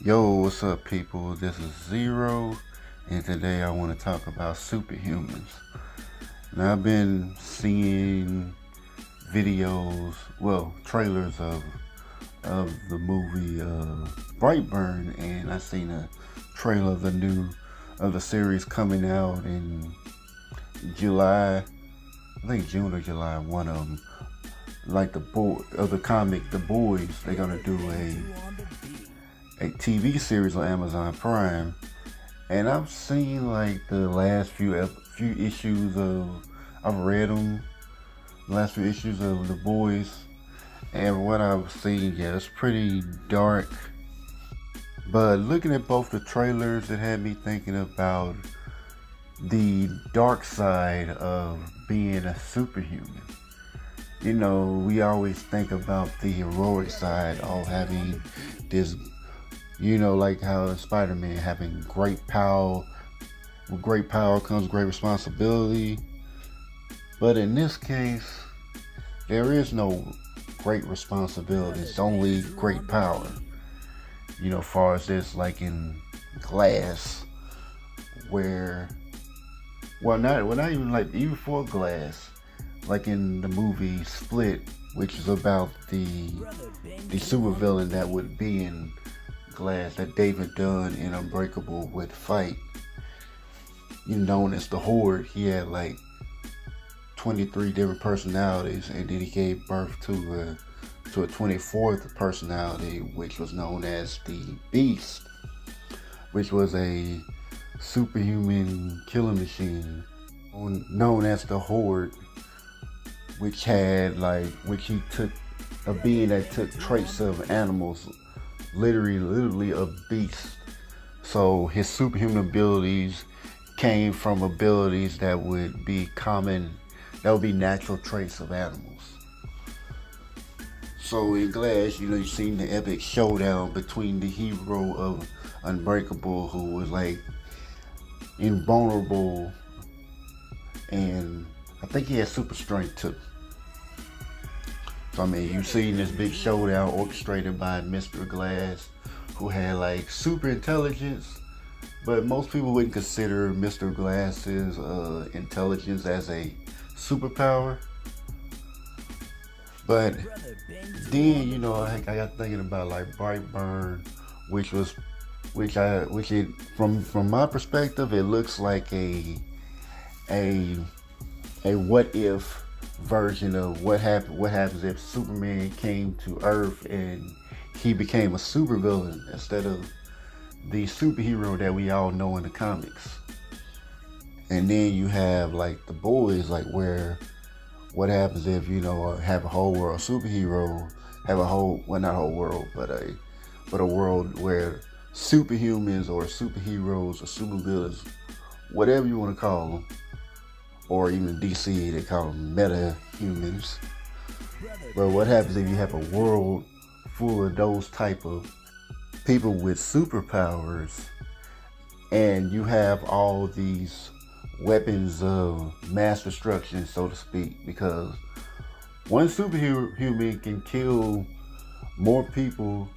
Yo, what's up, people? This is Zero, and today I want to talk about superhumans. Now, I've been seeing videos, well, trailers of the movie Brightburn, and I seen a trailer of the series coming out in July. I think June or July. One of them, like the comic, The Boys. They're gonna do a TV series on Amazon Prime, and I've seen like the last few issues of. I've read them, the last few issues of The Boys, and what I've seen, yeah, it's pretty dark. But looking at both the trailers, it had me thinking about the dark side of being a superhuman. You know, we always think about the heroic side, all having this, like how Spider-Man having great power. With great power comes great responsibility. But in this case, there is no great responsibility. It's only great power. Far as this, like in Glass, where, not even like, even for Glass, like in the movie Split, which is about the supervillain that would be in Glass that David Dunn in Unbreakable would fight. Known as the Horde, he had like 23 different personalities, and then he gave birth to a 24th personality, which was known as the Beast, which was a superhuman killing machine known as the Horde, which he took a being that took traits of animals, literally a beast. So his superhuman abilities came from abilities that would be natural traits of animals. So in Glass, you've seen the epic showdown between the hero of Unbreakable, who was like invulnerable, and I think he had super strength too. So you've seen this big showdown orchestrated by Mr. Glass, who had like super intelligence, but most people wouldn't consider Mr. Glass's intelligence as a superpower. But then, I got thinking about like Brightburn, from my perspective, it looks like a what if version of what happens if Superman came to Earth and he became a supervillain instead of the superhero that we all know in the comics. And then you have like The Boys, like where what happens if have a whole world superhero, have a whole, well, not a whole world, but a world where superhumans or superheroes or supervillains, whatever you want to call them, or even DC, they call them meta-humans. But what happens if you have a world full of those type of people with superpowers, and you have all these weapons of mass destruction, so to speak, because one superhuman can kill more people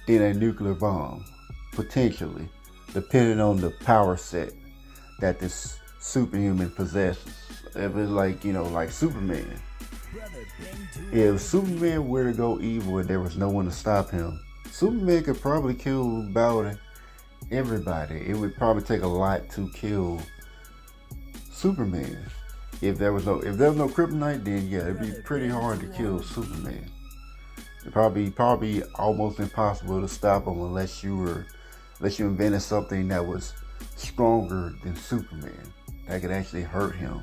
than a nuclear bomb, potentially, depending on the power set that this superhuman possesses. If it's like, like Superman. If Superman were to go evil and there was no one to stop him, Superman could probably kill about everybody. It would probably take a lot to kill Superman. If there was no kryptonite, then yeah, it'd be pretty hard to kill Superman. It'd probably almost impossible to stop him unless you invented something that was stronger than Superman that could actually hurt him.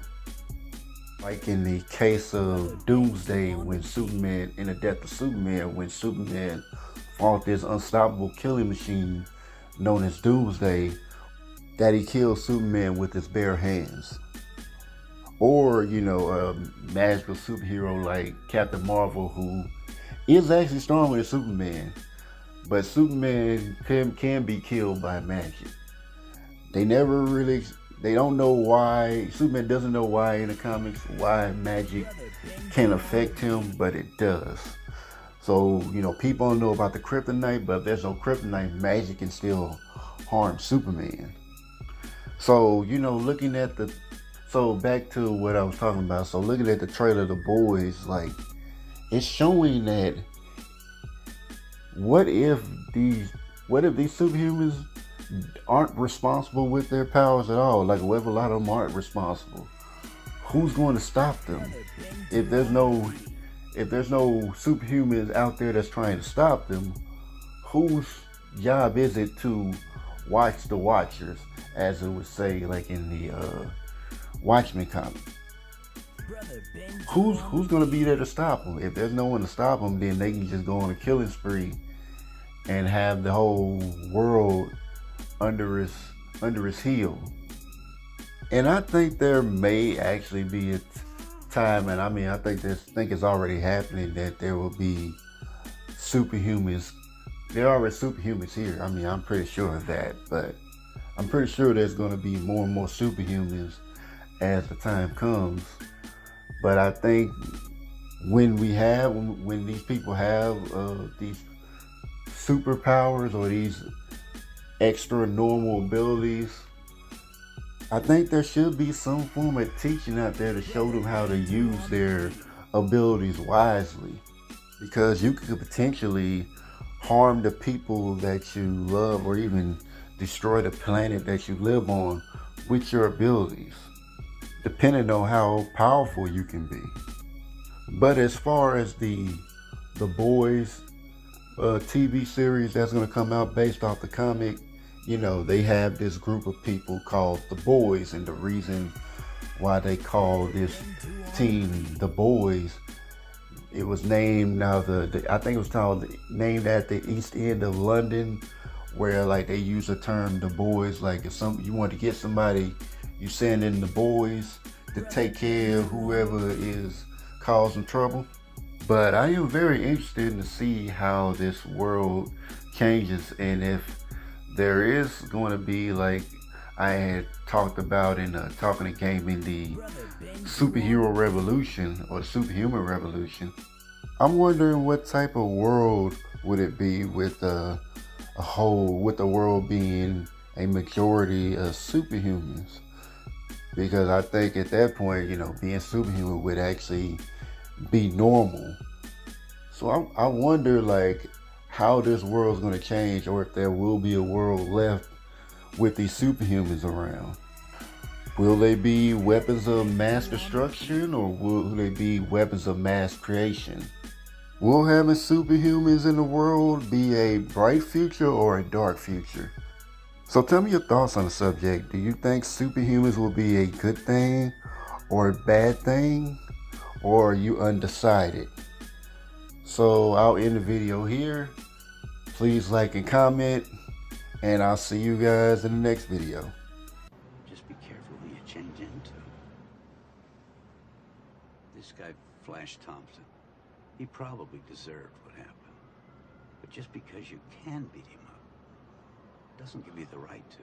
Like in the case of Doomsday, in the death of Superman, when Superman fought this unstoppable killing machine known as Doomsday, that he killed Superman with his bare hands. Or, a magical superhero like Captain Marvel, who is actually stronger than Superman, but Superman can be killed by magic. They don't know why, Superman doesn't know why in the comics, why magic can affect him, but it does. So, you know, people don't know about the kryptonite, but if there's no kryptonite, magic can still harm Superman. So, you know, so back to what I was talking about. So looking at the trailer, The Boys, like, it's showing that what if these, what if these superhumans aren't responsible with their powers at all? Like, what if a lot of them aren't responsible? Who's going to stop them? If there's no superhumans out there that's trying to stop them, whose job is it to watch the Watchers, as it would say, like in the Watchmen comic? Who's gonna be there to stop them? If there's no one to stop them, then they can just go on a killing spree and have the whole world under his heel. And I think there may actually be a time, and I mean, I think it's already happening, that there will be superhumans. There are already superhumans here. I mean, I'm pretty sure of that, but I'm pretty sure there's going to be more and more superhumans as the time comes. But I think when these people have these superpowers or these extra normal abilities, I think there should be some form of teaching out there to show them how to use their abilities wisely. Because you could potentially harm the people that you love, or even destroy the planet that you live on with your abilities, depending on how powerful you can be. But as far as the Boys TV series that's going to come out based off the comic, you know, they have this group of people called the Boys, and the reason why they call this team the Boys, it was named, now I think it was named at the East End of London, where like they use the term the Boys, like if you want to get somebody, you send in the boys to take care of whoever is causing trouble. But I am very interested to see how this world changes, and if there is going to be, like I had talked about in Talking to Gaming, the superhero revolution or the superhuman revolution. I'm wondering what type of world would it be with with the world being a majority of superhumans. Because I think at that point, you know, being superhuman would actually be normal. So I wonder, like, how this world's going to change, or if there will be a world left with these superhumans around. Will they be weapons of mass destruction, or will they be weapons of mass creation? Will having superhumans in the world be a bright future or a dark future? So tell me your thoughts on the subject. Do you think superhumans will be a good thing or a bad thing? Or are you undecided? So I'll end the video here. Please like and comment, and I'll see you guys in the next video. Just be careful who you change into. This guy, Flash Thompson, he probably deserved what happened. But just because you can beat him up doesn't give you the right to.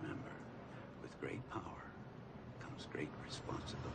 Remember, with great power comes great responsibility.